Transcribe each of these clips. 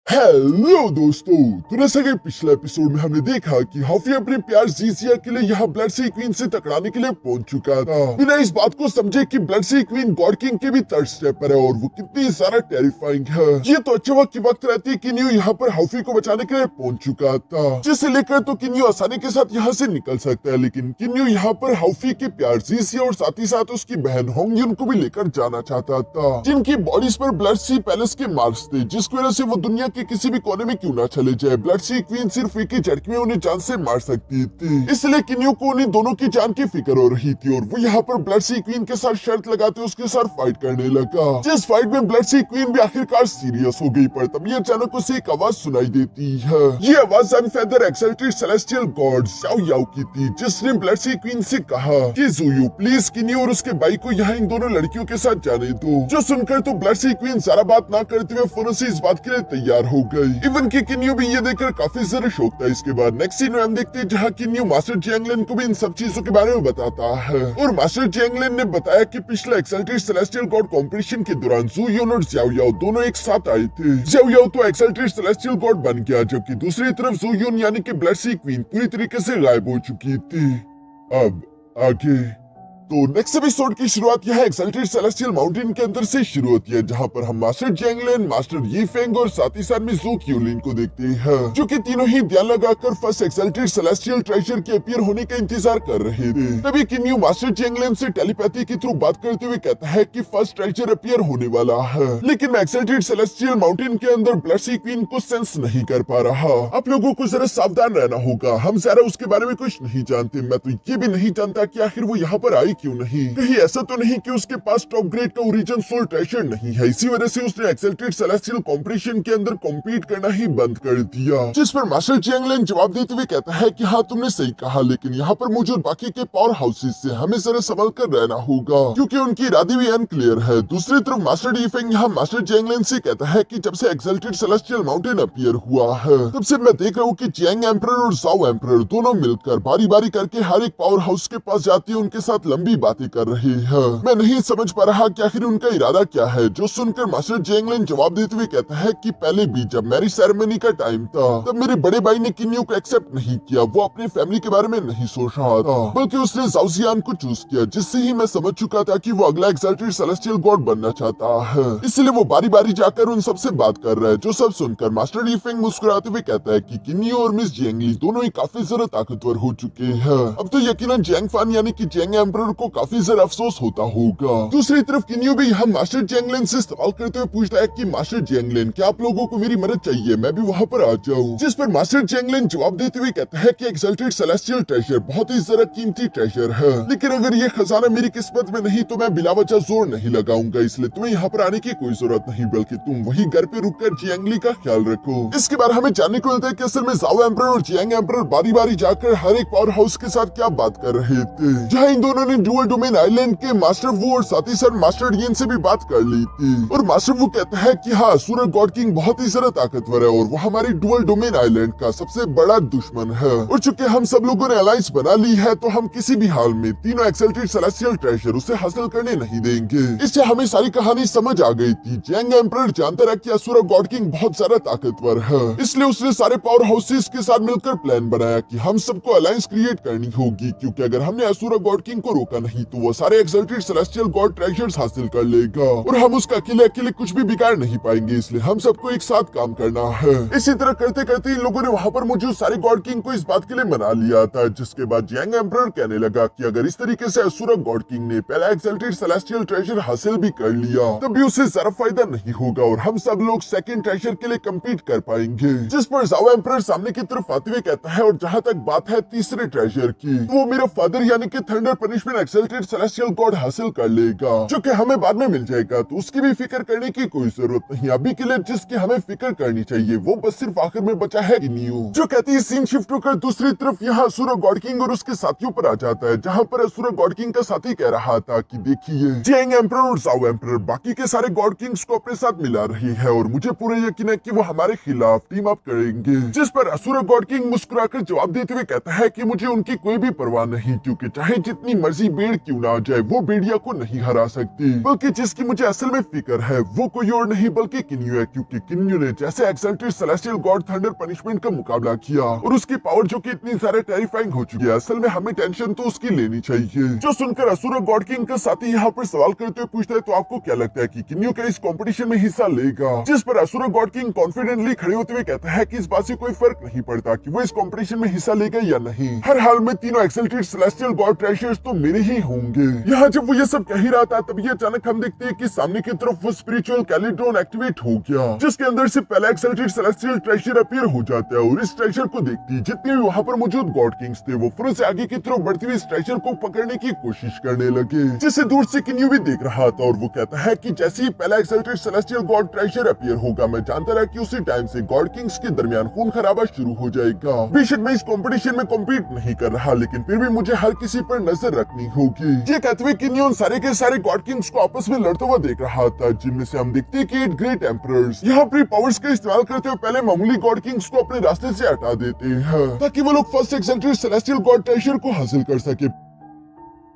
Hello दोस्तों, तो जैसा कि पिछले एपिसोड में हमने देखा कि हाफी अपने प्यार जीजिया के लिए यहाँ ब्लड सी क्वीन से टकराने के लिए पहुंच चुका था, बिना इस बात को समझे कि ब्लड सी क्वीन गॉड किंग के भी थर्ड स्टेप पर है और वो कितनी ज्यादा टेरिफाइंग है। ये तो अच्छे वक्त की वक्त रहती है कि न्यू यहाँ पर हाफी को बचाने के लिए पहुंच चुका था, जिसे लेकर तो किन्यू आसानी के साथ यहाँ से निकल सकता है, लेकिन किन्यू यहाँ पर हाफी के प्यार जीजिया और साथ ही साथ उसकी बहन होंगयुन को भी लेकर जाना चाहता था, जिनकी बॉडीज पर ब्लड सी पैलेस के मार्क्स थे, जिसकी वजह से वो दुनिया के किसी भी कोने में क्यों ना चले जाए, ब्लड सी क्वीन सिर्फ एक ही झटके में उन्हें जान से मार सकती थी। इसलिए किन्यू को उन्हीं दोनों की जान की फिक्र हो रही थी और वो यहाँ पर ब्लड सी क्वीन के साथ शर्त लगाते उसके साथ फाइट करने लगा, जिस फाइट में ब्लड सी क्वीन भी आखिरकार सीरियस हो गई। पर तभी अचानक उसे एक आवाज सुनाई देती है। ये आवाज अनफेदर एक्सल्टेड सेलेस्टियल गॉड याओ याओ की थी, जिसने ब्लड सी क्वीन से कहा कि ज़ुयू प्लीज किन्यू और उसके भाई को यहाँ इन दोनों लड़कियों के साथ जाने दो। जो सुनकर तो ब्लड सी क्वीन सारा बात ना करते हुए फौरन से इस बात के लिए तैयार हो गई। इवन की किन्यू भी ये देखकर काफी ज्यादा शौक था। इसके बाद नेक्स्ट सीन में हम देखते हैं जहाँ किन्यू मास्टर जियांगलिन को भी इन सब चीजों के बारे में बताता है और मास्टर जियांगलिन ने बताया कि पिछले एक्सल्टेड सेलेस्टियल गॉड कॉम्पिटिशन के दौरान ज़ुयून और ज़ियाओ याओ दोनों एक साथ आए थे। ज़ियाओ याओ तो एक्सल्टेड सेलेस्टियल गॉड बन गया, जबकि दूसरी तरफ ज़ुयून यानी कि ब्लड सी क्वीन पूरी तरीके से गायब हो चुकी थी। अब आगे तो नेक्स्ट एपिसोड की शुरुआत यहाँ एक्सल्टेड सेलेस्टियल माउंटेन के अंदर से शुरू होती है, जहाँ पर हम मास्टर जियांगलिन, मास्टर यी फेंग और साथ ही साथ में ज़ू क्यूलिन को देखते हैं, जो कि तीनों ही ध्यान लगाकर फर्स्ट एक्सल्टेड सेलेस्टियल ट्रेजर के अपीयर होने का इंतजार कर रहे थे। तभी किन्यू मास्टर जियांगलिन से टेलीपैथी के थ्रू बात करते हुए कहता है कि फर्स्ट ट्रेजर अपीयर होने वाला है, लेकिन मैं एक्सल्टेड सेलेस्टियल माउंटेन के अंदर ब्लड सी क्वीन को सेंस नहीं कर पा रहा। आप लोगों को जरा सावधान रहना होगा, हम जरा उसके बारे में कुछ नहीं जानते। मैं तो ये भी नहीं जानता कि आखिर वो यहाँ पर आई क्यों नहीं। कहीं ऐसा तो नहीं कि उसके पास टॉप ग्रेड का ओरिजिन सोल ट्रेजर नहीं है, इसी वजह से उसने एक्सल्टेड सेलेस्टियल कॉम्पिटिशन के अंदर कॉम्पीट करना ही बंद कर दिया। जिस पर मास्टर जियांगलिन जवाब देते हुए कहता है कि हाँ तुमने सही कहा, लेकिन यहाँ पर मौजूद बाकी के पावर हाउसेस से हमें जरा संभल कर रहना होगा, क्योंकि उनकी इरादे भी अनक्लियर है। दूसरी तरफ मास्टर यीफेंग यहाँ मास्टर जियांगलिन से कहता है कि जब से एक्सल्टेड सेलेस्टियल माउंटेन अपीयर हुआ है, तब से मैं देख रहा हूँ कि जियांग एम्परर और ज़ाओ एम्परर दोनों मिलकर बारी बारी करके हर एक पावर हाउस के पास जाती है, उनके साथ लंबी बातें कर रही है। मैं नहीं समझ पा रहा कि आखिर उनका इरादा क्या है। जो सुनकर मास्टर जियांगलिन जवाब देते हुए कहता है कि पहले भी जब मैरिज सेरेमनी का टाइम था, तब मेरे बड़े भाई ने किन्यू को एक्सेप्ट नहीं किया। वो अपने फैमिली के बारे में नहीं सोच रहा था, बल्कि उसने ज़ाओ जियान को चूज किया, जिससे ही मैं समझ चुका था कि वो अगला एक्सल्टेड सेलेस्टियल गॉड बनना चाहता है। इसलिए वो बारी बारी जाकर उन सबसे बात कर रहा है। जो सब सुनकर मास्टर यीफेंग मुस्कुराते हुए कहता है कि किन्यू और मिस जियांगली दोनों ही काफी ज्यादा ताकतवर हो चुके हैं। अब तो यकीनन जियांग फान यानी कि जियांग एम्परर को काफी ज्यादा अफसोस होता होगा। दूसरी तरफ किन्यू भी हम मास्टर जियांगलिन से सवाल करते हुए पूछता है कि मास्टर जियांगलिन, क्या आप लोगों को मेरी मदद चाहिए? मैं भी वहाँ पर आ जाऊँ। जिस पर मास्टर जियांगलिन जवाब देते हुए कहता है कि एक्सल्टेड सेलेस्टियल ट्रेजर बहुत ही ज्यादा कीमती ट्रेजर है, लेकिन अगर ये खजाना मेरी किस्मत में नहीं तो मैं बिला वजह जोर नहीं लगाऊंगा, इसलिए तुम्हें यहाँ पर आने की कोई जरूरत नहीं, बल्कि तुम वही घर पे रुककर जियांगली का ख्याल रखो। इसके बाद हमें जानने को मिलता है कि असल में ज़ाओ एम्परर और जियांग एम्परर बारी बारी जाकर हर एक पावर हाउस के साथ क्या बात कर रहे थे, जहाँ इन दोनों ने डुअल डोमेन आइलैंड के मास्टर वू और साथ ही साथ मास्टर यीन से भी बात कर ली थी। और मास्टर वू कहता है कि हाँ, सूरज गॉड किंग बहुत ही ज्यादा ताकतवर है और वो हमारी डुअल डोमेन आइलैंड का सबसे बड़ा दुश्मन है, और चूंकि हम सब लोगों ने अलायंस बना ली है तो हम किसी भी हाल में तीनों एक्सल्टेड सेलेस्टियल ट्रेजर उसे हासिल करने नहीं देंगे। इससे हमें सारी कहानी समझ आ गई थी। जियांग एम्परर जानता रहा कि असुरा गॉड किंग बहुत ज्यादा ताकतवर है, इसलिए उसने सारे पावर हाउसेस के साथ मिलकर प्लान बनाया कि हम सबको अलायंस क्रिएट करनी होगी, क्योंकि अगर हमने असुरा गॉड किंग को रोका नहीं तो वो सारे एक्सल्टेड सेलेस्टियल गॉड ट्रेजर्स हासिल कर लेगा और हम उसका अकेले अकेले कुछ भी बिगाड़ नहीं पाएंगे। इसलिए हम सबको एक साथ काम करना है। इसी तरह करते करते इन लोगों ने वहाँ पर मौजूद सारे गॉड किंग को इस बात के लिए मना लिया था, जिसके बाद जियांग एम्परर कहने लगा कि अगर इस तरीके से असुरा गॉड किंग ने पहला एक्सल्टेड सेलेस्टियल ट्रेजर हासिल भी कर लिया तब भी उसे जरा फायदा नहीं होगा और हम सब लोग सेकंड ट्रेजर के लिए कम्पीट कर पाएंगे। जिस पर ज़ाओ एम्परर सामने की तरफ आते हुए कहता है, और जहाँ तक बात है तीसरे ट्रेजर की, तो वो मेरा फादर यानी कि thunder punishment exalted celestial God हासिल कर लेगा, जो कि हमें बाद में मिल जाएगा, तो उसकी भी फिक्र करने की कोई जरूरत नहीं। अभी के लिए जिसकी हमें फिक्र करनी चाहिए वो बस सिर्फ आखिर में बचा है किन्यू। जो कहती है सीन शिफ्ट होकर दूसरी तरफ यहाँ असुरा गॉड किंग और उसके साथियों पर आ जाता है, जहाँ पर असुरा गॉड किंग का साथी कह रहा था कि देखिए जियांग एम्परर और ज़ाओ एम्परर बाकी के सारे गॉड किंग्स को अपने साथ मिला रही है और मुझे पूरा यकीन है कि वो हमारे खिलाफ टीम अप करेंगे। जिस पर असुरा गॉड किंग मुस्कुराकर जवाब देते हुए कहता है कि मुझे उनकी कोई भी परवाह नहीं, क्योंकि चाहे जितनी मर्जी भीड़ क्यों ना आ जाए, वो भेड़िया को नहीं हरा सकती। बल्कि जिसकी मुझे असल में फिक्र है वो कोई और नहीं बल्कि किन्यू है, क्योंकि किन्यू ने जैसे exalted celestial God thunder punishment का मुकाबला किया और उसकी पावर जो कि इतनी ज्यादा टेरिफाइंग हो चुकी है, असल में हमें टेंशन तो उसकी लेनी चाहिए। जो सुनकर असुर गॉड किंग का साथी यहाँ पर सवाल करते हुए पूछता है, तो आपको क्या लगता है कि किन्यू का इस कंपटीशन में हिस्सा लेगा? जिस पर असुर गॉड किंग कॉन्फिडेंटली खड़े होते हुए कहता है कि इस बात से कोई फर्क नहीं पड़ता कि वो इस कंपटीशन में हिस्सा लेगा या नहीं, हर हाल में तीनों एक्सल्टेड सेलेस्टियल गॉड ट्रेजर्स तो मेरे ही होंगे। यहाँ जब वो ये सब कह ही रहा था तभी अचानक हम देखते हैं कि सामने की तरफ वो स्पिरिचुअल कैलिड्रोन एक्टिवेट हो गया, जिसके अंदर से पहला एक्सल्टेड सेलेस्टियल ट्रेजर अपीयर हो जाता है और इस ट्रेजर को देखते ही जितने भी वहाँ पर मौजूद गॉड किंग्स थे वो फौरन से आगे की तरफ बढ़ते हुए इस ट्रेजर को पकड़ने की कोशिश करने लगे, जिसे दूर से किन्यू भी देख रहा था। और वो कहता है कि जैसे ही पहला exalted celestial god treasure appear होगा, मैं जानता रहा कि उसी टाइम से गॉड किंग्स के दरमियान खून खराबा शुरू हो जाएगा। बेशक मैं इस कंपटीशन में कॉम्पीट नहीं कर रहा, लेकिन फिर भी मुझे हर किसी पर नजर रखनी होगी। ये कहते हुए किन्यू सारे के सारे गॉड किंग्स को आपस में लड़ता हुआ देख रहा था, जिनमें से हम देखते हैं कि 8 ग्रेट एम्परर्स यहाँ अपनी पावर्स का इस्तेमाल करते हुए पहले मामूली गॉड किंग्स को अपने रास्ते से हटा देते हैं ताकि वो लोग first exalted celestial god treasure को हासिल कर सके।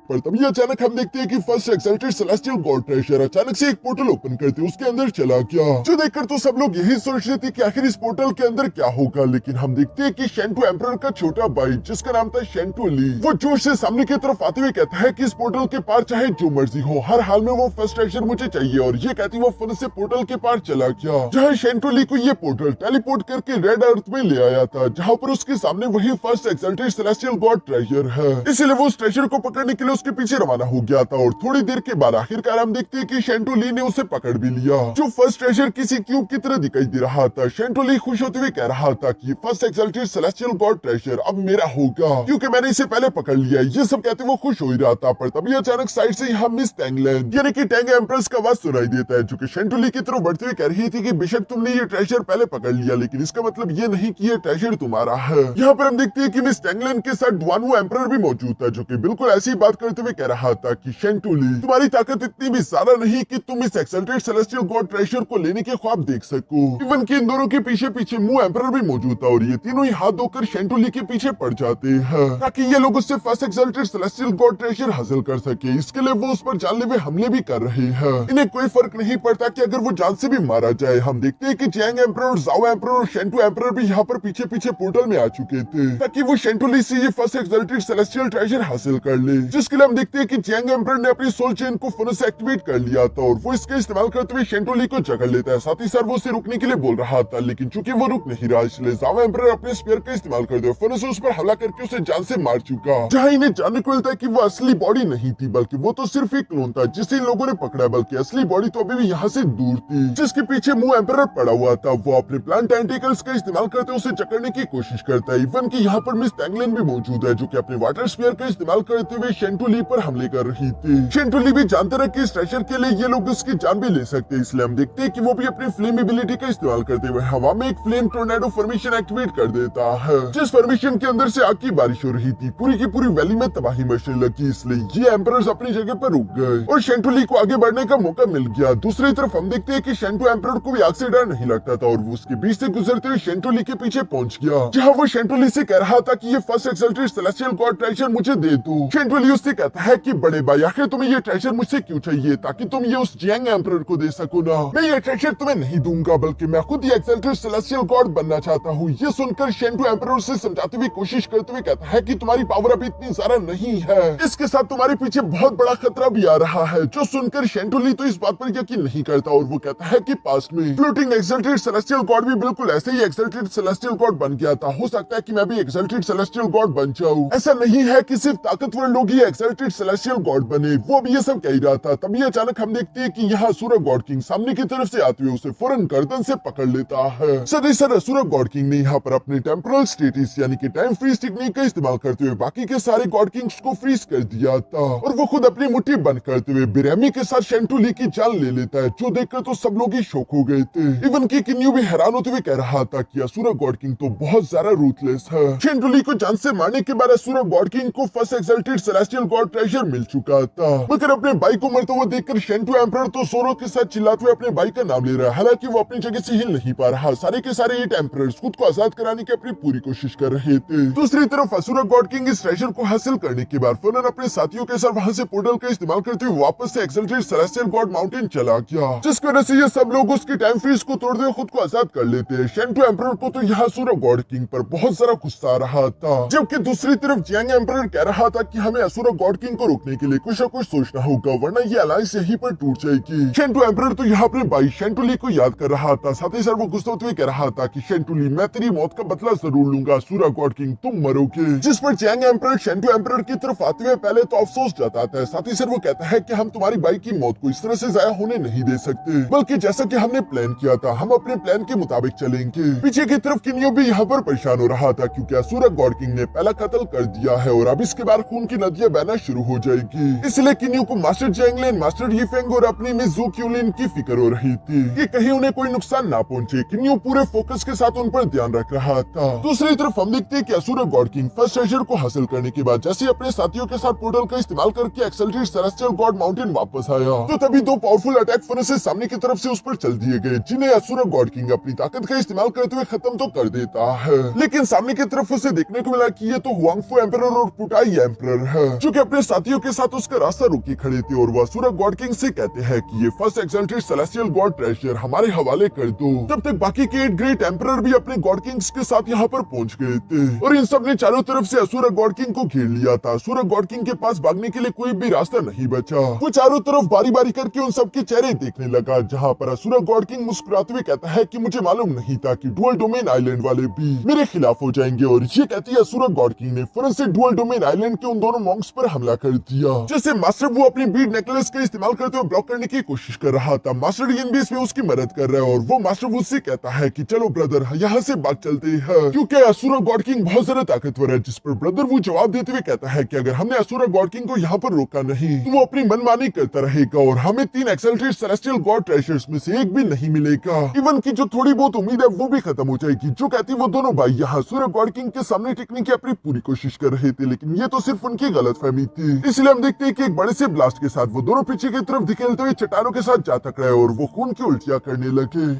पर तभी अचानक हम देखते हैं कि first exalted celestial god treasure अचानक से एक पोर्टल ओपन करते उसके अंदर चला गया, जो देखकर तो सब लोग यही सोच रहे थे कि आखिर इस पोर्टल के अंदर क्या होगा। लेकिन हम देखते हैं कि शेंटू एम्परर का छोटा भाई जिसका नाम था शेंटू ली, वो जोश से सामने की तरफ आते हुए कहता है कि इस पोर्टल के पार चाहे जो मर्जी हो, हर हाल में वो फर्स्ट ट्रेजर मुझे चाहिए। और ये कहती वो फन से पोर्टल के पार चला गया, जहाँ शेंटू ली को ये पोर्टल टेलीपोर्ट करके रेड अर्थ में ले आया था, जहाँ पर उसके सामने वही first exalted celestial god treasure है। इसलिए वो उस ट्रेजर को पकड़ने के लिए उसके पीछे रवाना हो गया था। और थोड़ी देर के बाद आखिरकार हम देखते हैं कि शेंटू ली ने उसे पकड़ भी लिया, जो फर्स्ट ट्रेजर किसी क्यूब की तरह दिखाई दे रहा था। शेंटू ली खुश होते हुए कह रहा था कि first exalted celestial god treasure अब मेरा होगा, क्योंकि मैंने इसे पहले पकड़ लिया। ये सब कहते वो खुश हो ही रहा था, पर तभी अचानक साइड से यहाँ मिस टैंगलैंड यानी कि टैंग एम्प्रेस का आवाज सुनाई देता है, जो कि शेंटू ली की तरफ बढ़ते हुए कह रही थी कि बेशक तुमने ये ट्रेजर पहले पकड़ लिया, लेकिन इसका मतलब ये नहीं कि ये ट्रेजर तुम्हारा है। यहाँ पर हम देखते हैं कि मिस टैंगलैंड के साथ डुआनवू एम्परर भी मौजूद था, जो कि बिल्कुल ऐसी बात करते हुए कह रहा था कि शेंटू ली, तुम्हारी ताकत इतनी भी ज्यादा नहीं कि तुम इस एक्सल्टेड सेलेस्टियल गॉड ट्रेजर को लेने के ख्वाब देख सको। इवन कि इन दोनों के पीछे पीछे मू एम्परर भी मौजूद था, और ये तीनों ही हाथ धोकर शेंटू ली के पीछे पड़ जाते हैं ताकि ये लोग उससे first exalted celestial god treasure हासिल कर सके। इसके लिए वो उस पर जानलेवा हमले भी कर रहे हैं। इन्हें कोई फर्क नहीं पड़ता कि अगर वो जान से भी मारा जाए। हम देखते हैं कि जियांग एम्परर और जाओ एम्परर और शेंटू एम्परर भी यहाँ पर पीछे पीछे पोर्टल में आ चुके थे ताकि वो शेंटू ली से ये फर्स्ट एक्सल्टेड सेलेस्टियल ट्रेजर हासिल कर ले, जिसके लिए हम देखते हैं कि जियांग एम्परर ने अपनी सोल चेन को फुन से एक्टिवेट कर लिया था और वो इसका इस्तेमाल करते हुए शेंटू ली को जकड़ लेता है। साथ ही साथ वो उसे रुकने के लिए बोल रहा था, लेकिन चूंकि वो रुक नहीं रहा, इसलिए जावा एम्परर अपने स्पीयर का इस्तेमाल करते हुए फुन से उस पर हमला करके उसे जान से मार चुका। जहाँ इन्हें जानने को मिलता है कि वो असली बॉडी नहीं थी, बल्कि वो तो सिर्फ एक क्लोन था जिसे इन लोगों ने पकड़ा, बल्कि असली बॉडी तो अभी भी यहाँ से दूर थी, जिसके पीछे मू एम्परर पड़ा हुआ था। वो अपने प्लांट टेंटिकल्स का इस्तेमाल करते उसे जकड़ने की कोशिश करता है। इवन की यहाँ पर मिस टैंगलैंड भी मौजूद है, जो कि अपने वाटर स्पीयर का इस्तेमाल करते हुए शेंटू ली पर हमले कर रही थी। शेंटू ली भी जानते रहे कि इस ट्रेजर के लिए ये लोग उसकी जान भी ले सकते हैं, इसलिए हम देखते हैं कि वो भी अपनी फ्लेम एबिलिटी का इस्तेमाल करते हुए हवा में एक फ्लेम टोर्नेडो फॉर्मेशन एक्टिवेट कर देता है, जिस फॉर्मेशन के अंदर से आग की बारिश हो रही थी। पूरी की पूरी वैली में तबाही मचने लगी, इसलिए ये एम्परर्स अपनी जगह पर रुक गए और शेंटू ली को आगे बढ़ने का मौका मिल गया। दूसरी तरफ हम देखते हैं कि शेंटू एम्परर को भी आग से डर नहीं लगता था और वो उसके बीच से गुजरते हुए शेंटू ली के पीछे पहुंच गया, जहाँ वो शेंटू ली से कह रहा था कि ये first exalted celestial god treasure मुझे दे दो। शेंटू ली उससे कहता है कि बड़े भाई आखिर तुम्हें ये ट्रेजर मुझसे क्यों चाहिए, ताकि तुम ये उस जियांग एम्परर को दे सको ना। मैं ये ट्रेजर तुम्हें नहीं दूंगा, बल्कि मैं खुद ये एक्सल्टेड सेलेस्टियल गॉड बनना चाहता हूँ। ये सुनकर शेंटू एम्परर से समझाते हुए कोशिश करते हुए कहता है कि तुम्हारी पावर अभी इतनी ज्यादा नहीं है, इसके साथ तुम्हारे पीछे बहुत बड़ा खतरा भी आ रहा है। जो सुनकर शेंटू ली तो इस बात पर यकीन नहीं करता और वो कहता है कि पास्ट में फ्लोटिंग एक्सल्टेड सेलेस्टियल गॉड भी बिल्कुल ऐसे ही एक्सल्टेड सेलेस्टियल गॉड बन गया था। हो सकता है कि मैं भी एक्सल्टेड सेलेस्टियल गॉड बन जाऊं। ऐसा नहीं है कि सिर्फ ताकतवर लोग ही एक्सल्टेड सेलेस्टियल गॉड बने। वो भी ये सब कह रहा था। तभी अचानक हम देखते हैं कि यहाँ असुर गॉड किंग सामने की तरफ से आते हुए उसे फौरन गर्दन से पकड़ लेता है। सर असुर गॉड किंग ने यहाँ पर अपने टेम्पोरल स्टेटस यानी कि टाइम फ्रीज टेक्निक का इस्तेमाल करते हुए बाकी के सारे गॉड किंग्स को फ्रीज कर दिया था और वो खुद अपनी मुट्ठी बंद करते हुए बेरहमी के साथ शेंटू ली की जान ले लेता है, जो देखकर तो सब लोग ही शौक हो गए थे। इवन की किन्यू भी हैरान होते हुए कह रहा था कि असुर गॉड किंग तो बहुत ज्यादा रूथलेस है। शेंटू ली को जान से मारने के बाद असुर गॉड किंग को first exalted celestial god treasure मिल चुका था। मगर अपने भाई को मरते हुए देखकर शेंटू एम्परर तो जोरो के साथ चिल्लाते हुए अपने भाई का नाम ले रहा है। हालांकि वो अपनी जगह से हिल नहीं पा रहा। सारे के सारे 8 एम्परर्स खुद को आजाद कराने की अपनी पूरी कोशिश कर रहे थे। दूसरी तरफ असुरा गॉड किंग इस ट्रेजर को हासिल करने के बाद फौरन अपने साथियों के साथ वहां से पोर्टल का इस्तेमाल करते हुए वापस से एक्सल्टेड सेलेस्टियल गॉड माउंटेन चला गया, जिसकी वजह से ये सब लोग उसकी टाइम फ्रीज को तोड़ते हुए खुद को आजाद कर लेते हैं। शेंटू एम्परर को तो यहाँ असुरा गॉड किंग पर बहुत सारा गुस्सा आ रहा था, जबकि दूसरी तरफ जियांग एम्परर कह रहा था कि हमें असुरा गॉड किंग को रोकने के लिए कुछ न कुछ सोचना होगा, वरना ये अलायंस यहीं पर टूट जाएगी। शेंटू एम्परर तो यहाँ अपने भाई शेंटुली को याद कर रहा था, साथ ही साथ वो गुस्सा होते हुए कह रहा था कि शेंटुली मैं तेरी मौत का बदला जरूर लूंगा, असुरा गॉड किंग तुम मरोगे। जिस पर जियांग एम्परर शेंटू एम्परर की तरफ आते हुए पहले तो अफसोस जताता है, साथ ही साथ वो कहता है कि हम तुम्हारी भाई की मौत को इस तरह से जाया होने नहीं दे सकते, बल्कि जैसा कि हमने प्लान किया था हम अपने प्लान के मुताबिक चलेंगे। पीछे की तरफ किनियो भी यहाँ पर परेशान हो रहा था, क्योंकि असुरा गॉड किंग ने पहला कत्ल कर दिया है और अब इसके बाद खून की नदियां बहना शुरू हो जाएगी। इसलिए किनियो को मास्टर जैंगलिन, मास्टर यीफेंग और अपनी मिस जू क्यूलिन की फिक्र हो रही थी कि कहीं उन्हें कोई नुकसान ना पहुंचे। किनियो पूरे फोकस के साथ उन पर ध्यान रख रहा था। दूसरी तरफ हम देखते हैं कि Asura God King first treasure को हासिल करने के बाद जैसे अपने साथियों के साथ पोर्टल का इस्तेमाल करके एक्सल्टेड सेलेस्टियल गॉड माउंटेन वापस आया, तो तभी 2 पावरफुल अटैक फर्नेसेस सामने की तरफ से उस पर चल दिए गए, जिन्हें असुरा गॉड किंग अपनी ताकत का इस्तेमाल करते हुए खत्म तो कर देता है। लेकिन सामने की तरफ उसे देखने को मिला कि ये तो हुआंगफू एम्परर और पुटाई एम्परर है, जो कि अपने साथियों के साथ उसका रास्ता रोके खड़े थे और वो असुरा गॉड किंग से कहते हैं कि ये first exalted celestial god treasure हमारे हवाले कर दो। तब तक बाकी के 8 ग्रेट एम्परर भी अपने गॉड किंग्स के साथ यहाँ पर पहुंच गए थे और इन सब ने चारों तरफ से असुरा गॉड किंग को घेर लिया था। असुरा गॉड किंग के पास भागने के लिए कोई भी रास्ता नहीं बचा। वो चारों तरफ बारी बारी करके उन सब के चेहरे देखने लगा, जहाँ पर असुरा गॉड किंग मुस्कुराते हुए कहता है कि मुझे मालूम नहीं था कि डुअल डोमेन आइलैंड वाले भी मेरे खिलाफ हो जाएंगे। और ये कहती है असुरा गॉड किंग ने फौरन से डुअल डोमेन आइलैंड के उन दोनों मॉन्क्स पर हमला कर दिया, जैसे मास्टर वो अपनी बीड नेकलेस का इस्तेमाल करते हुए ब्लॉक करने की कोशिश कर रहा था। मास्टर यिन भी इसमें उसकी मदद कर रहा है और वो मास्टर वुड से कहता है कि चलो ब्रदर यहाँ से भाग चलते हैं, क्योंकि असुरा गॉड किंग बहुत ज्यादा ताकतवर है। जिस पर ब्रदर वो जवाब देते हुए कहता है कि अगर हमने असुरा गॉड किंग को यहाँ पर रोका नहीं तो वो अपनी मनमानी करता रहेगा और हमें 3 एक्सल्टेड सेलेस्टियल गॉड ट्रेजर्स में से एक भी नहीं मिलेगा। इवन की जो थोड़ी बहुत उम्मीद है वो भी खत्म हो जाएगी। जो कहती वो दोनों भाई यहाँ असुरा गॉड किंग के सामने टिकने की अपनी पूरी कोशिश कर रहे थे, लेकिन ये तो सिर्फ उनकी गलतफहमी थी। इसलिए हम देखते हैं कि एक बड़े से ब्लास्ट के साथ वो दोनों पीछे की तरफ धकेलते हुए चट्टानों के साथ जा टकराए और वो खून की उल्टियां करने लगे।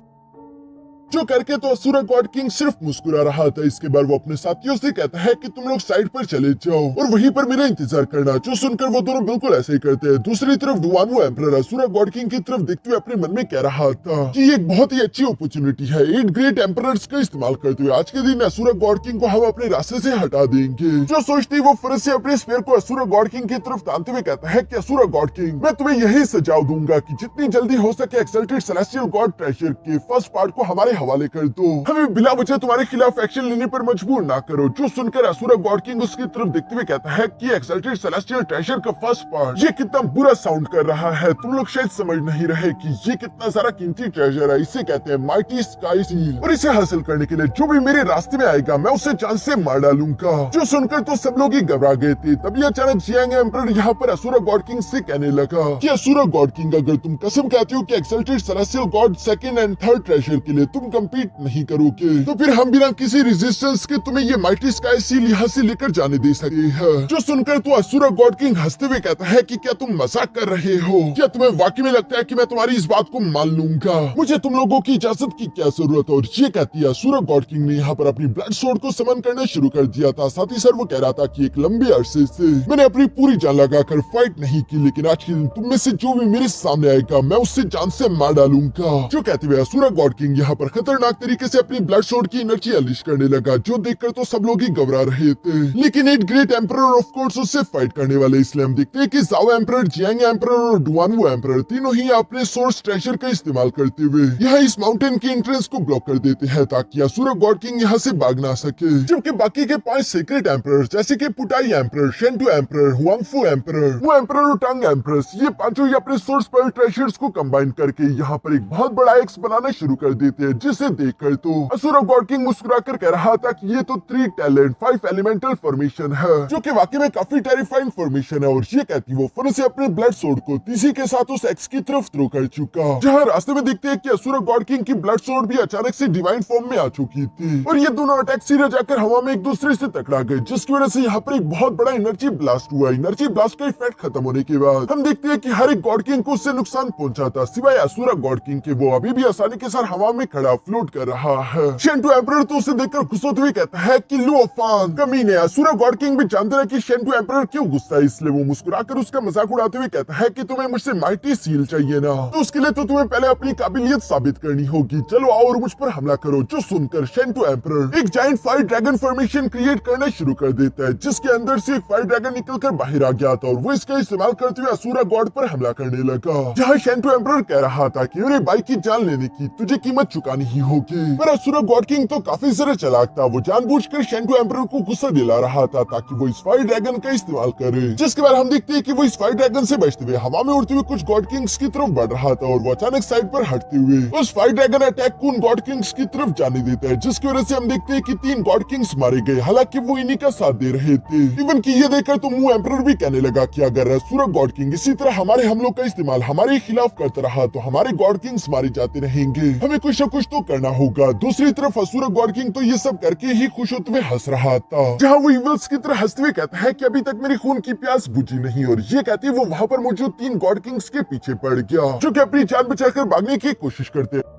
जो करके तो असुरा गॉड किंग सिर्फ मुस्कुरा रहा था। इसके बाद वो अपने साथियों से कहता है कि तुम लोग साइड पर चले जाओ और वहीं पर मेरा इंतजार करना, जो सुनकर वो दोनों बिल्कुल ऐसे ही करते हैं। दूसरी तरफ डुआनवो एम्परर असुरा गॉड किंग की तरफ देखते हुए अपने मन में कह रहा था कि ये एक बहुत ही अच्छी अपॉर्चुनिटी है 8 ग्रेट एम्परर्स का इस्तेमाल करते हुए आज के दिन असुरा गॉड किंग को हम अपने रास्ते से हटा देंगे। जो सोचती वो फौरन से अपने स्पेयर को असुरा गॉड किंग की तरफ तानते हुए कहता है कि असुरा गॉड किंग मैं तुम्हें यही सुझाव दूंगा कि जितनी जल्दी हो सके एक्सल्टेड सेलेस्टियल गॉड ट्रेजर के फर्स्ट पार्ट को हमारे हवाले कर दो, हमें बिला वजह तुम्हारे खिलाफ एक्शन लेने पर मजबूर ना करो। जो सुनकर असुरा गॉड किंग उसकी तरफ देखते हुए कहता है कि एक्सल्टेड सेलेस्टियल ट्रेजर का फर्स्ट पार्ट ये कितना बुरा साउंड कर रहा है, तुम लोग शायद समझ नहीं रहे कि ये कितना सारा कीमती ट्रेजर है। इसे कहते हैं माइटी स्काई सील और इसे हासिल करने के लिए जो भी मेरे रास्ते में आएगा मैं उसे जान से मार डालूंगा। जो सुनकर तो सब लोग ही घबरा गए थे। तभी अचानक जियांग एम्परर यहाँ पर असुरा गॉड किंग से कहने लगा कि असुरा गॉड किंग अगर तुम कसम कहते हो कि exalted celestial God second and third treasure के लिए तुम कम्पीट नहीं करोगे तो फिर हम बिना किसी रेजिस्टेंस के तुम्हें ये माइटी स्काई सील यहाँ से लेकर जाने दे सकते हैं। जो सुनकर तो असुरा गॉड किंग हंसते हुए कहता है कि क्या तुम मजाक कर रहे हो, क्या तुम्हें वाकई में लगता है कि मैं तुम्हारी इस बात को मान लूंगा, मुझे तुम लोगों की इजाजत की क्या जरूरत है। और ये कहती है असुरा गॉड किंग ने यहाँ पर अपनी ब्लड सोर्ड को समन करना शुरू कर दिया था। साथ ही सर वो कह रहा था कि एक लंबे अरसे से मैंने अपनी पूरी जान लगाकर फाइट नहीं की, लेकिन आज के दिन तुम में से जो भी मेरे सामने आएगा मैं उससे जान से मार डालूंगा। जो कहते हुए असुरा गॉड किंग यहाँ पर खतरनाक तरीके से अपनी ब्लड सोर्ड की एनर्जी अनलीश करने लगा, जो देखकर तो सब लोग ही घबरा रहे थे। लेकिन 8 ग्रेट एम्परर ऑफ कोर्स उससे फाइट करने वाले, इसलिए हम देखते हैं कि जाओ एम्परर, जियांग एम्परर और डुआनवो एम्परर तीनों ही अपने सोर्स ट्रेजर का इस्तेमाल करते हुए यहाँ इस माउंटेन की एंट्रेंस को ब्लॉक कर देते हैं ताकि असुरा गॉड किंग यहाँ से भाग ना सके। जबकि बाकी के 5 सीक्रेट एम्परर जैसे कि पुटाई एम्परर, शेंटू एम्परर, हुआंगफू एम्परर, वो एम्परर और टंग एम्परर्स ये पांचों ही अपने सोर्स पर ट्रेजर्स को कंबाइन करके यहाँ पर एक बहुत बड़ा एक्स बनाना शुरू कर देते हैं, जिसे देखकर तो असुरा गॉड किंग मुस्कुराकर कह रहा था कि ये तो 3 टैलेंट 5 एलिमेंटल फॉर्मेशन है, जो कि वाकई में काफी टेरिफाइंग फॉर्मेशन है। और ये कहती वो फिर से अपने ब्लड सोर्ड को तीसी के साथ उस एक्स की तरफ थ्रो कर चुका, जहाँ रास्ते में देखते हैं कि असुरा गॉड किंग की ब्लड सोर्ड भी अचानक से डिवाइन फॉर्म में आ चुकी थी और ये दोनों अटैक सीधे जाकर हवा में एक दूसरे से टकरा गए, जिसकी वजह से यहाँ पर एक बहुत बड़ा एनर्जी ब्लास्ट हुआ। एनर्जी ब्लास्ट का इफेक्ट खत्म होने के बाद हम देखते हैं कि हर एक गॉड किंग को उससे नुकसान पहुंचा था सिवाय असुरा गॉड किंग के। वो अभी भी आसानी के साथ हवा में खड़ा फ्लोट कर रहा है। शेंटू एम्परर तो उसे देखकर गुस्सा होते हुए कहता है कि लुओफान कमीने। असुरा गॉड किंग भी जानते रहे कि शेंटू एम्परर क्यों गुस्सा है, इसलिए वो मुस्कुराकर उसका मजाक उड़ाते हुए कहता है कि तुम्हें मुझसे माइटी सील चाहिए ना, तो उसके लिए तो तुम्हें पहले अपनी काबिलियत साबित करनी होगी। चलो आओ और मुझ पर हमला करो। जो सुनकर शेंटू एम्परर एक giant fire dragon formation create करना शुरू कर देता है, जिसके अंदर से एक फायर ड्रैगन निकलकर बाहर आ गया था और वो इसका इस्तेमाल करते हुए असुरा गॉड पर हमला करने लगा। जहाँ शेंटू एम्परर कह रहा था कि मेरे भाई की जान लेने की तुझे कीमत चुकानी ही होगी, पर असुरा गॉड किंग तो काफी ज्यादा चालाक था। वो जानबूझकर शेंटू एम्परर को गुस्सा दिला रहा था ताकि वो इस फायर ड्रैगन का इस्तेमाल करे। जिसके बाद हम देखते हैं कि वो इस फायर ड्रैगन से बचते हुए हवा में उड़ते हुए कुछ गॉड किंग्स की तरफ बढ़ रहा था और वो अचानक साइड पर हटते हुए उस फायर ड्रैगन अटैक को उन गॉड किंग्स की तरफ जाने देता है, जिसकी वजह से हम देखते हैं कि 3 गॉड किंग्स मारे गए। हालांकि वो इन्हीं का साथ दे रहे थे। इवन कि ये देखकर तो मू एम्परर भी कहने लगा कि अगर असुरा गॉड किंग इसी तरह हमारे हमलों का इस्तेमाल हमारे खिलाफ करता रहा तो हमारे गॉड किंग्स मारे जाते रहेंगे, हमें कुछ न कुछ तो करना होगा। दूसरी तरफ असुरा गॉड किंग तो ये सब करके ही खुश होते हुए हंस रहा था, जहाँ वो इविल्स की तरह हंसते हुए कहता है कि अभी तक मेरी खून की प्यास बुझी नहीं। और ये कहते वो वहाँ पर मौजूद 3 गॉड किंग्स के पीछे पड़ गया, जो कि अपनी जान बचाकर भागने की कोशिश करते हैं।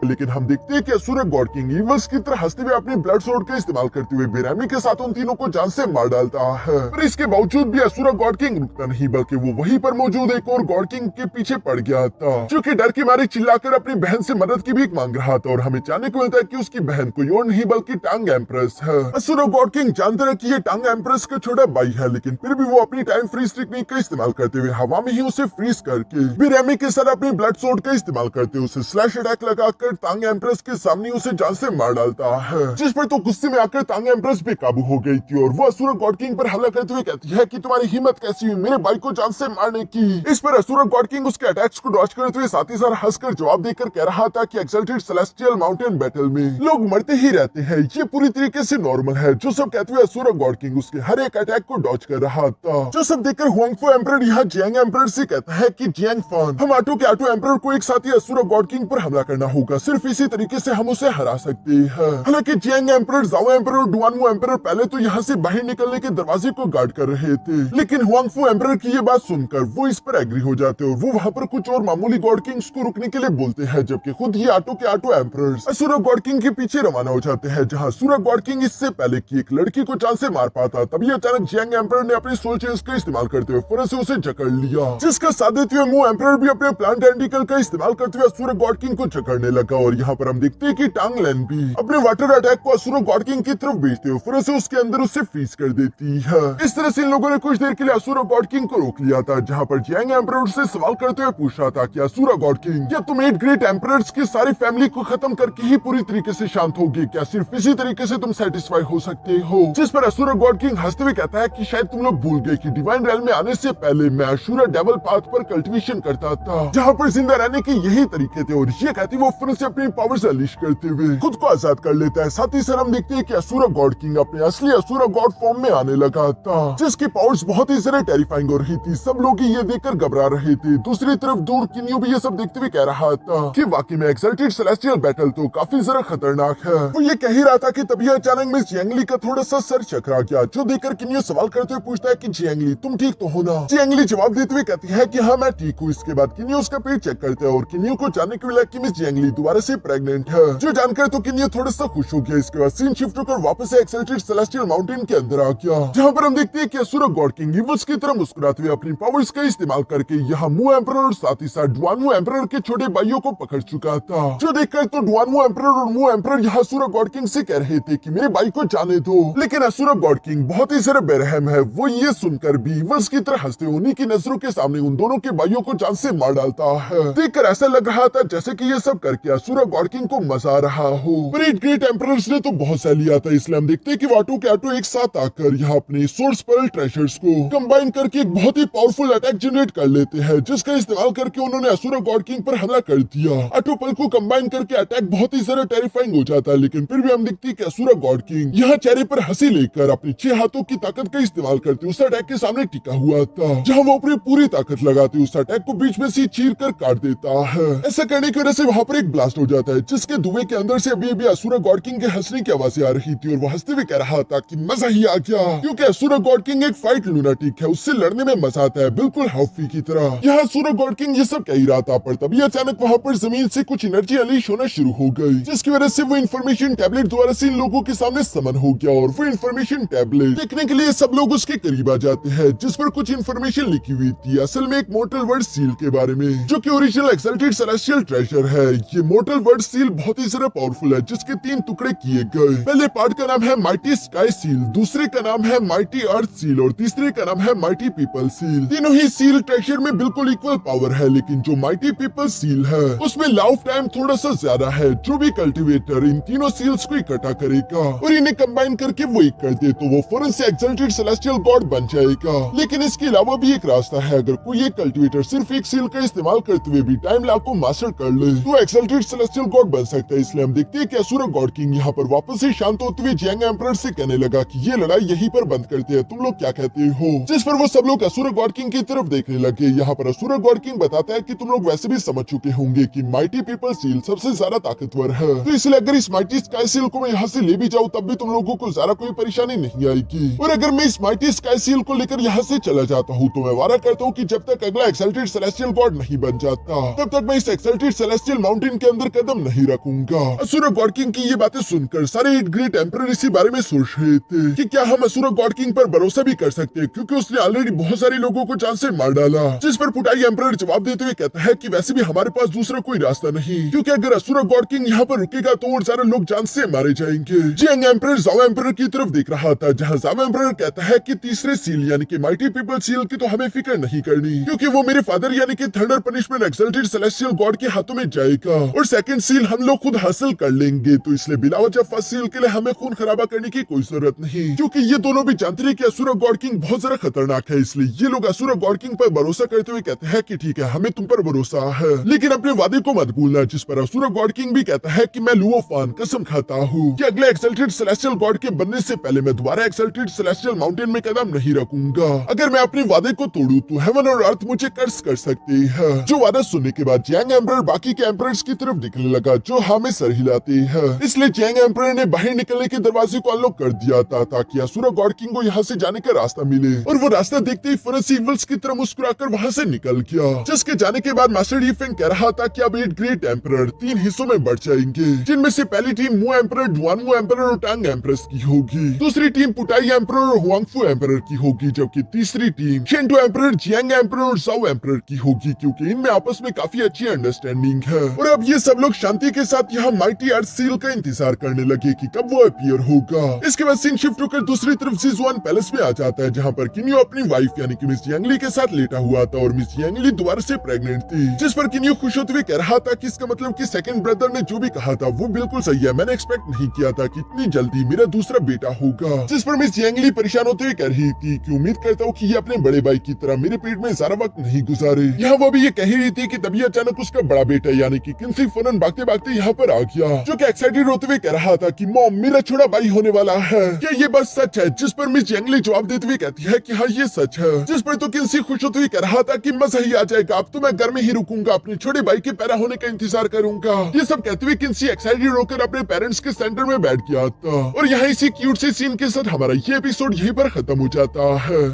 लेकिन हम देखते हैं कि असुरा गॉड किंग इविल्स की तरह हंसते हुए अपने ब्लड सोर्ड का इस्तेमाल करते हुए बेरहमी के साथ उन तीनों को जान से मार डालता है। पर इसके बावजूद भी असुरा गॉड किंग रुकता नहीं, बल्कि वो वहीं पर मौजूद एक और गॉड किंग के पीछे पड़ गया था, जो कि डर के मारे चिल्लाकर अपनी बहन से मदद की भीख मांग रहा था। और हमें जानने को मिलता है कि उसकी बहन कोई और नहीं बल्कि टांग एम्प्रेस है। असुरा गॉड किंग जानते रहे कि ये टांग एम्प्रेस का छोटा भाई है, लेकिन फिर भी वो अपनी टाइम फ्रीज टेक्निक का इस्तेमाल करते हुए हवा में ही उसे फ्रीज करके बेरहमी के साथ अपनी ब्लड सोर्ड का इस्तेमाल करते हुए उसे स्लैश अटैक लगाकर टांग एम्प्रेस के सामने उसे जान से मार डालता है, जिस पर तो गुस्से में आकर टांग एम्प्रेस बेकाबू हो गई थी और वो असुरा गॉड किंग पर हमला करते हुए कहती है कि तुम्हारी हिम्मत कैसी हुई मेरे भाई को जान से मारने की। इस पर असुरा गॉड किंग उसके अटैक्स को डॉज करते हुए साथ ही साथ हंसकर जवाब देकर कह रहा था कि एक्सल्टेड सेलेस्टियल माउंटेन बैटल में लोग मरते ही रहते हैं, ये पूरी तरीके से नॉर्मल है। जो सब कहते हुए असुरा गॉड किंग उसके हर एक अटैक को डॉज कर रहा था। जो सब देखकर हुआंगफो एम्परर यहाँ जियांग एम्परर से कहता है कि जियांग फान हम आटो के आटो एम्परर को एक साथ ही असुरा गॉड किंग पर हमला करना होगा, सिर्फ इसी तरीके से हम उसे हरा सकते हैं। हालांकि जियांग एम्परर, जाओ एम्परर और डुआनमो एम्परर पहले तो यहाँ से बाहर निकलने के दरवाजे को गार्ड कर रहे थे, लेकिन हुआंगफो एम्परर की ये बात सुनकर वो इस पर एग्री हो जाते और वो वहाँ पर कुछ और मामूली गॉड किंग्स को रुकने के लिए बोलते हैं, जबकि खुद ये आटो के आटो एम्परर्स असुरा गॉड किंग के पीछे रवाना हो जाते हैं, जहाँ असुरा गॉड किंग इससे पहले की एक लड़की को जान से मार पाता। तभी अचानक जियांग एम्परर ने अपने सोल चेंज का इस्तेमाल करते हुए फौरन से उसे जकड़ लिया, जिसका साथ देते हुए मू एम्परर भी अपने प्लांट एंटिकल का इस्तेमाल करते हुए असुरा गॉड किंग को जकड़ने लगा। और यहाँ पर हम देखते हैं कि टांग लेन भी अपने वाटर अटैक को असुरा गॉड किंग की तरफ भेजते हुए फौरन से उसके अंदर उसे फ्रीज कर देती है। इस तरह से इन लोगों ने कुछ देर के लिए असुरा गॉड किंग को रोक लिया था, जहाँ पर जियांग एम्परर उससे सवाल करते हुए पूछ रहा था कि असुरा गॉड किंग क्या तुम 8 ग्रेट एम्परर्स की सारी फैमिली को खत्म करके ही पूरी तरीके से शांत होगी, क्या सिर्फ इसी तरीके से तुम सेटिस्फाई हो सकते हो? जिस पर असुरा गॉड किंग हंसते हुए कहता है कि शायद तुम लोग भूल गए कि डिवाइन रेल में आने से पहले मैं असुरा डेवल पाथ पर कल्टीवेशन करता था, जहाँ पर जिंदा रहने के यही तरीके थे। और ये कहती वो फिर से अपनी पावर्स अनलीश करते हुए खुद को आजाद कर लेता है। साथ ही साथ हम देखते हैं कि असुरा गॉड किंग अपने असली असुरा गॉड फॉर्म में आने लगा था, जिसकी पावर्स बहुत ही ज्यादा टेरिफाइंग हो रही थी। सब लोग ये देखकर घबरा रहे थे। दूसरी तरफ दूर किन्यू भी ये सब देखते हुए कह रहा था कि वाकई में एक्सल्टेड सेलेस्टियल बैटल तो काफी ज्यादा खतरनाक है। वो ये कह ही रहा था कि तभी अचानक मिस जियांगली का थोड़ा सा सर चकरा गया, जो देखकर किन्यू सवाल करते हुए पूछता है कि जियांगली तुम ठीक तो हो ना? जियांगली जवाब देते हुए कहती है कि हाँ मैं ठीक हूँ। इसके बाद किन्यू उसका पेट चेक करते हैं और किन्यू को जानने को मिला कि मिस जियांगली दोबारा से प्रेग्नेंट है, जो जानकर तो किन्यू थोड़ा सा खुश हो गया। इसके बाद सीन शिफ्ट होकर वापस से एक्सल्टेड सेलेस्टियल माउंटेन के अंदर आ गया, जहाँ पर हम देखते हैं कि असुरा गॉड किंग इविल्स की तरह मुस्कुराते हुए अपनी पावर्स का इस्तेमाल करके यहाँ मू एम्परर और साथ ही साथ डुआनमो एम्परर के छोटे भाइयों को पकड़ चुका था, जो देखकर तो डुआनमो एम्परर और मू एम्परर यहाँ असुरा गॉड किंग से कह रहे थे कि मेरे भाई को जाने दो। लेकिन असुरा गॉड किंग बहुत ही ज्यादा बेरहम है, वो ये सुनकर भी इविल्स की तरह हंसते उन्हीं की नजरों के सामने उन दोनों के भाइयों को जान से मार डालता है। देखकर ऐसा लग रहा था जैसे कि ये सब करके असुरा गॉड किंग को मजा आ रहा हो। पर एट ग्रेट एम्परर्स ने तो बहुत सह लिया था, इसलिए हम देखते हैं कि वाटो के आटो एक साथ आकर यहाँ अपने सोर्स पर्ल ट्रेशर्स को कंबाइन करके एक बहुत ही पावरफुल अटैक जनरेट कर लेते हैं, जिसका इस्तेमाल करके उन्होंने असुरा गॉड किंग पर हमला कर दिया। आटो पल को कंबाइन करके अटैक बहुत ही ज्यादा टेरिफाइंग हो जाता है, लेकिन फिर भी हम देखते हैं कि असुरा गॉड किंग यहाँ चेहरे पर हंसी लेकर अपने 6 हाथों की ताकत का इस्तेमाल करते उस अटैक के सामने टिका हुआ था, जहाँ वो अपनी पूरी ताकत लगाते उस अटैक को बीच में से चीर कर काट देता है। ऐसा करने की वजह से वहाँ पर एक ब्लास्ट हो जाता है, जिसके धुएं के अंदर से अभी अभी असुरा गॉड किंग के हंसने की आवाजें आ रही थी और वो हंसते हुए कह रहा था कि मजा ही आ गया, क्योंकि असुरा गॉड किंग एक फाइट लूनाटिक है, उससे लड़ने में मजा आता है, बिल्कुल हॉफी की तरह। यहाँ असुरा गॉड किंग ये सब कह ही रहा था, पर तभी अचानक वहाँ पर जमीन से कुछ एनर्जी अनलीश होना शुरू हो गई, जिसकी वजह से वो इन्फॉर्मेशन टैबलेट द्वारा से इन लोगों के सामने समन हो गया और वो इन्फॉर्मेशन टैबलेट देखने के लिए सब लोग उसके करीब आ जाते हैं, जिस पर कुछ इन्फॉर्मेशन लिखी हुई थी, असल में एक मोर्टल वर्ड सील के बारे में, जो कि ओरिजिनल एक्सल्टेड सेलेस्टियल ट्रेजर है। ये मोर्टल वर्ड सील बहुत ही ज्यादा पावरफुल है, जिसके 3 टुकड़े किए गए। पहले पार्ट का नाम है माइटी स्काई सील, दूसरे का नाम है माइटी अर्थ सील और तीसरे का नाम है माइटी पीपल सील। तीनों ही सील ट्रेजर में बिल्कुल इक्वल पावर है, लेकिन जो माइटी पीपल सील है उसमें लाइफ टाइम थोड़ा सा ज्यादा है। जो भी कल्टीवेटर इन तीनों सील्स को इकट्ठा करेगा और इन्हें कंबाइन करके वो एक कर दे तो वो फौरन से एक्सल्टेड सेलेस्टियल गॉड बन जाएगा। लेकिन इसके अलावा भी एक रास्ता है, अगर कोई एक कल्टीवेटर सिर्फ एक सील का इस्तेमाल करते हुए भी टाइम लॉक को मास्टर कर ले तो एक्सल्टेड सेलेस्टियल गॉड बन सकता है। इसलिए हम देखते हैं कि असुरा गॉड किंग यहाँ पर वापस से शांत होते हुए जियांग एम्परर से कहने लगा कि ये लड़ाई यहीं पर बंद करते हैं, तुम लोग क्या कहते हो? जिस पर वो सब लोग असुरा गॉड किंग की तरफ देखने लगे। यहाँ पर असुरा गॉड किंग बताता है कि तुम लोग वैसे भी समझ चुके होंगे कि माइटी पीपल सील सबसे ज्यादा ताकतवर है, तो इसलिए अगर इस माइटी स्काई सील को मैं यहाँ से ले भी जाऊँ तब भी तुम लोगों को ज्यादा कोई परेशानी नहीं आएगी। और अगर मैं इस माइटी स्काई सील को लेकर यहाँ से चला जाता हूँ तो मैं वादा करता हूँ कि जब तक अगला एक्सल्टेड सेलेस्टियल गॉड नहीं बन जाता तब तक मैं इस एक्सल्टेड सेलेस्टियल माउंटेन के अंदर कदम नहीं रखूंगा। असुरा गॉड किंग की ये बातें सुनकर सारे 8 ग्रेट एम्परर इसी बारे में सोच रहे थे कि क्या हम असुरा गॉड किंग पर भरोसा भी कर सकते हैं, क्योंकि उसने ऑलरेडी बहुत सारे लोगों को जान से मार डाला। जिस पर पुटाई एम्परर जवाब देते हुए कहता है कि वैसे भी हमारे पास दूसरा कोई रास्ता नहीं, क्योंकि अगर असुरा गॉड किंग यहाँ पर रुकेगा तो और सारे लोग जान से मारे जाएंगे। जियांग एम्परर जाओ एम्परर की तरफ देख रहा था, जहाँ जाओ एम्परर कहता है कि तीसरे सील यानी कि माइटी पीपल सील की तो हमें फिक्र नहीं करनी, क्योंकि वो मेरे फादर यानी कि thunder punishment exalted celestial God के हाथों में जाएगा और सेकंड सील हम लोग खुद हासिल कर लेंगे, तो इसलिए बिला वजह फर्स्ट सील के लिए हमें खून खराबा करने की कोई जरूरत नहीं, क्योंकि ये दोनों भी जानते हैं कि असुरा गॉड किंग बहुत ज्यादा खतरनाक है। इसलिए ये लोग असुरा गॉड किंग पर भरोसा करते हुए कहते हैं कि ठीक है, हमें तुम पर भरोसा है, लेकिन अपने वादे को मत भूलना। जिस पर असुरा गॉड किंग भी कहता है कि मैं लुओफान कसम खाता हूँ कि अगले एक्सल्टेड सेलेस्टियल गॉड के बनने से पहले मैं दोबारा एक्सल्टेड सेलेस्टियल माउंटेन में कदम नहीं रखूंगा। अगर मैं अपने वादे को तोड़ूं तो हेवन और अर्थ मुझे कर्ज कर सकते हैं। जो वादा सुनने के बाद जियांग एम्परर बाकी के एम्परर्स की तरफ दिखने लगा, जो हाँ में सर हिलाते हैं। इसलिए जियांग एम्परर ने बाहर निकलने के दरवाजे को अनलॉक कर दिया था ताकि असुरा गॉड किंग को यहाँ से जाने का रास्ता मिले, और वो रास्ता देखते ही फरसी इवल्स की तरह मुस्कुराकर वहाँ से निकल गया। जिसके जाने के बाद मास्टर डी फेंग कह रहा था कि अब 8 ग्रेट एम्परर 3 हिस्सों में बढ़ जाएंगे, जिनमें से पहली टीम मु एम्परर, डुआनमू एम्परर और टांग एम्परस की होगी, दूसरी टीम पुटाई एम्परर और हुआंगफू एम्परर की होगी, जबकि तीसरी team Shanto emperor, Jiang emperor और जाओ एम्परर की होगी, क्योंकि इनमें आपस में काफी अच्छी अंडरस्टैंडिंग है। और अब ये सब लोग शांति के साथ यहाँ माइटी अर्थ सील का इंतजार करने लगे कि कब वो अपीयर होगा। इसके बाद सीन शिफ्ट होकर दूसरी तरफ सिजुआन पैलेस में आ जाता है, जहाँ पर किन्यो अपनी वाइफ यानी कि मिस जियांगली के साथ लेटा हुआ था और मिस जियांगली दोबारा से प्रेग्नेंट थी। जिस पर किन्यो खुश होते हुए कह रहा था कि इसका मतलब कि सेकंड ब्रदर ने जो भी कहा था वो बिल्कुल सही है, मैंने एक्सपेक्ट नहीं किया था कि इतनी जल्दी मेरा दूसरा बेटा होगा। जिस पर मिस जियांगली परेशान होते हुए कह रही थी कि उम्मीद करता हूँ कि ये अपने बड़े भाई की तरह मेरे पेट में ज्यादा वक्त नहीं गुजारे। यहाँ वो भी ये कह रही थी कि तभी अचानक उसका बड़ा बेटा यानी कि किन्सी फौरन भागते भागते यहाँ पर आ गया, जो कि एक्साइटेड होते हुए कह रहा था कि मॉम मेरा छोटा भाई होने वाला है, क्या ये बस सच है? जिस पर मिस जियांगली जवाब देते हुए कहती है कि हाँ ये सच है। जिस पर तो किन्सी खुश होते हुए कह रहा था कि मजा ही आ जाएगा, अब तो मैं घर में ही रुकूंगा, अपने छोटे भाई के पैदा होने का इंतजार करूंगा। ये सब कहते हुए किन्सी एक्साइटेड होकर अपने पेरेंट्स के सेंटर में बैठ गया था। और यहाँ इसी क्यूट से सीन के साथ हमारा ये एपिसोड यहीं पर खत्म हो जाता है।